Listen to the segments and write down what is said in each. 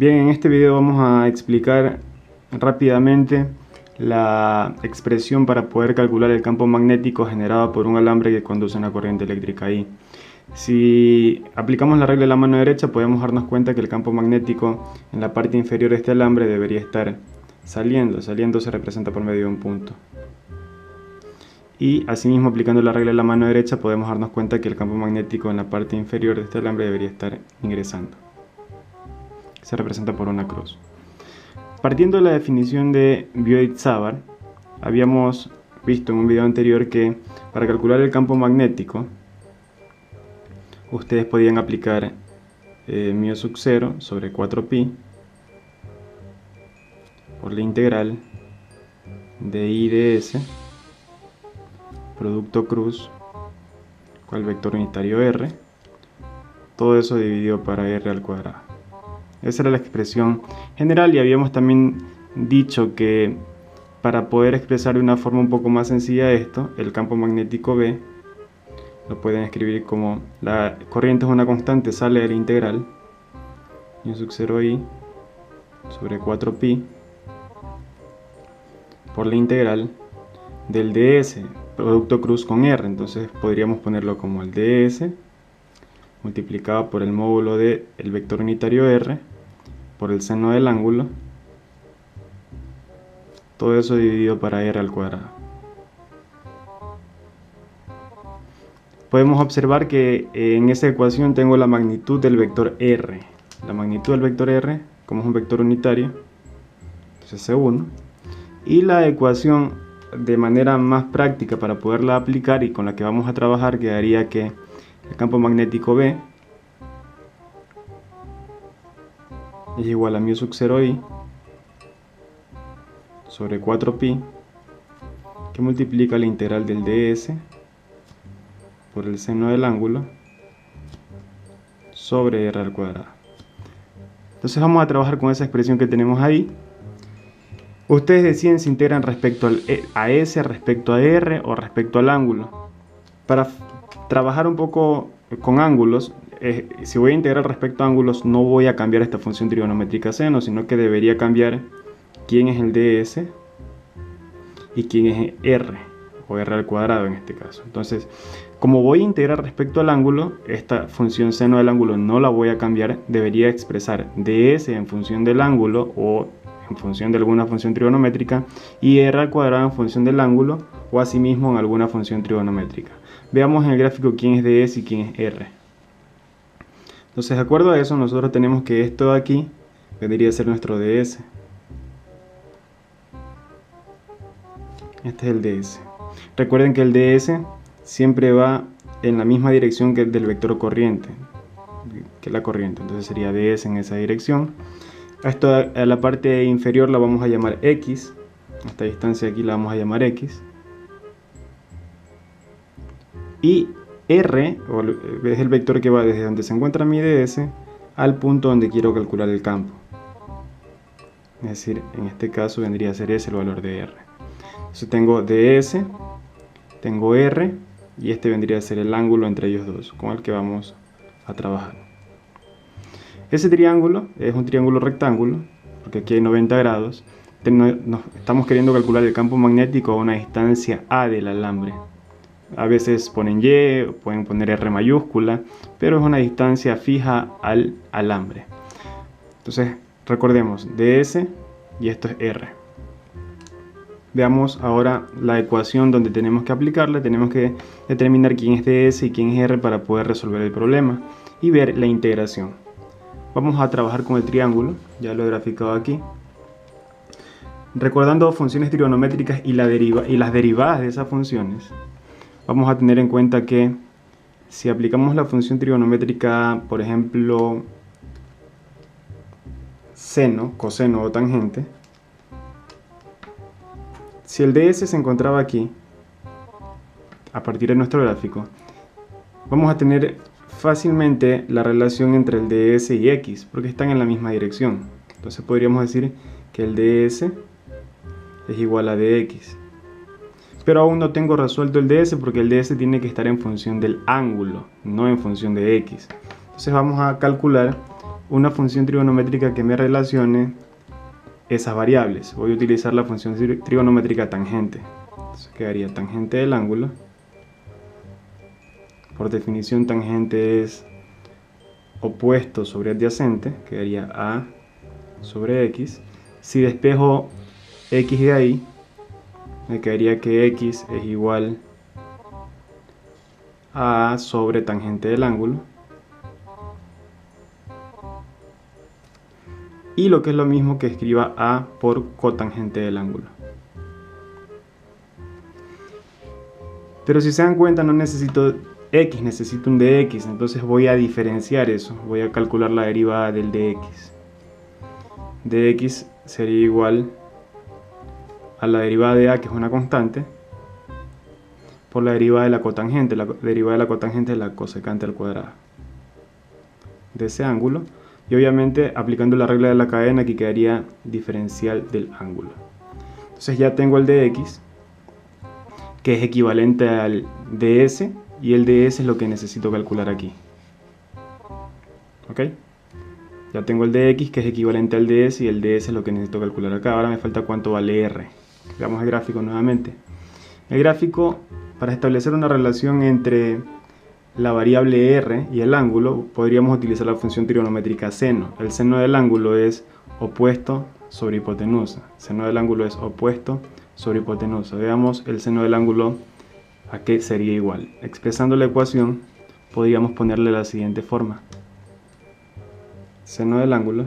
Bien, en este video vamos a explicar rápidamente la expresión para poder calcular el campo magnético generado por un alambre que conduce una corriente eléctrica ahí. Si aplicamos la regla de la mano derecha, podemos darnos cuenta que el campo magnético en la parte inferior de este alambre debería estar saliendo. Saliendo se representa por medio de un punto. Y asimismo, aplicando la regla de la mano derecha, podemos darnos cuenta que el campo magnético en la parte inferior de este alambre debería estar ingresando. Se representa por una cruz. Partiendo de la definición de Biot-Savart, habíamos visto en un video anterior que para calcular el campo magnético ustedes podían aplicar μ sub 0 sobre 4pi por la integral de I de S producto cruz con el vector unitario R, todo eso dividido para R al cuadrado. Esa era la expresión general, y habíamos también dicho que para poder expresar de una forma un poco más sencilla esto, el campo magnético B lo pueden escribir como la corriente es una constante, sale de la integral μ sub 0I sobre 4pi por la integral del ds, producto cruz con R. Entonces podríamos ponerlo como el ds multiplicado por el módulo del vector unitario R por el seno del ángulo, todo eso dividido para R al cuadrado. Podemos observar que en esa ecuación tengo la magnitud del vector R. La magnitud del vector R, como es un vector unitario, entonces C1. Y la ecuación de manera más práctica para poderla aplicar y con la que vamos a trabajar quedaría que el campo magnético B es igual a μ sub 0I sobre 4pi que multiplica la integral del ds por el seno del ángulo sobre R al cuadrado. Entonces vamos a trabajar con esa expresión que tenemos ahí. Ustedes deciden si integran respecto a S, respecto a R o respecto al ángulo. Para trabajar un poco con ángulos, si voy a integrar respecto a ángulos, no voy a cambiar esta función trigonométrica seno, sino que debería cambiar quién es el ds y quién es R, o R al cuadrado en este caso. Entonces, como voy a integrar respecto al ángulo, esta función seno del ángulo no la voy a cambiar, debería expresar ds en función del ángulo o en función de alguna función trigonométrica y R al cuadrado en función del ángulo o asimismo en alguna función trigonométrica. Veamos en el gráfico quién es ds y quién es R. Entonces, de acuerdo a eso, nosotros tenemos que esto de aquí vendría a ser nuestro ds. Este es el ds. Recuerden que el ds siempre va en la misma dirección que el del vector corriente, que la corriente. Entonces sería ds en esa dirección. Esto a la parte inferior la vamos a llamar x. Esta distancia aquí la vamos a llamar x. Y R es el vector que va desde donde se encuentra mi ds al punto donde quiero calcular el campo. Es decir, en este caso vendría a ser ese el valor de R. Entonces tengo ds, tengo R y este vendría a ser el ángulo entre ellos dos con el que vamos a trabajar. Ese triángulo es un triángulo rectángulo porque aquí hay 90 grados. Estamos queriendo calcular el campo magnético a una distancia A del alambre. A veces ponen Y, pueden poner R mayúscula, pero es una distancia fija al alambre. Entonces recordemos ds y esto es R. Veamos ahora la ecuación donde tenemos que aplicarla. Tenemos que determinar quién es ds y quién es R para poder resolver el problema y ver la integración. Vamos a trabajar con el triángulo, ya lo he graficado aquí. Recordando funciones trigonométricas y las derivadas de esas funciones, vamos a tener en cuenta que si aplicamos la función trigonométrica, por ejemplo, seno, coseno o tangente, si el ds se encontraba aquí, a partir de nuestro gráfico, vamos a tener fácilmente la relación entre el ds y x, porque están en la misma dirección. Entonces podríamos decir que el ds es igual a dx. Pero aún no tengo resuelto el ds porque el ds tiene que estar en función del ángulo, no en función de x. Entonces vamos a calcular una función trigonométrica que me relacione esas variables. Voy a utilizar la función trigonométrica tangente. Entonces quedaría tangente del ángulo. Por definición, tangente es opuesto sobre adyacente, quedaría A sobre X. Si despejo X de ahí, me quedaría que X es igual a A sobre tangente del ángulo. Y lo que es lo mismo que escriba A por cotangente del ángulo. Pero si se dan cuenta, no necesito X, necesito un dx, entonces voy a diferenciar eso, voy a calcular la derivada del dx. Dx sería igual a la derivada de A, que es una constante, por la derivada de la cotangente. La derivada de la cotangente es la cosecante al cuadrado de ese ángulo. Y obviamente, aplicando la regla de la cadena, aquí quedaría diferencial del ángulo. Entonces ya tengo el dx, que es equivalente al ds, y el ds es lo que necesito calcular aquí. ¿Ok? Ya tengo el dx, que es equivalente al ds, y el ds es lo que necesito calcular acá. Ahora me falta cuánto vale r. Veamos el gráfico nuevamente. El gráfico, para establecer una relación entre la variable r y el ángulo, podríamos utilizar la función trigonométrica seno. El seno del ángulo es opuesto sobre hipotenusa. El seno del ángulo es opuesto sobre hipotenusa. Veamos el seno del ángulo a qué sería igual. Expresando la ecuación, podríamos ponerle la siguiente forma. Seno del ángulo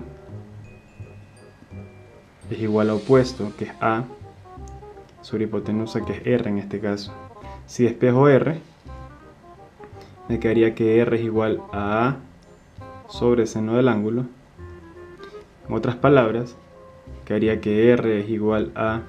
es igual a opuesto, que es A, sobre hipotenusa, que es R en este caso. Si despejo R, me quedaría que R es igual a A sobre seno del ángulo. En otras palabras, quedaría que R es igual a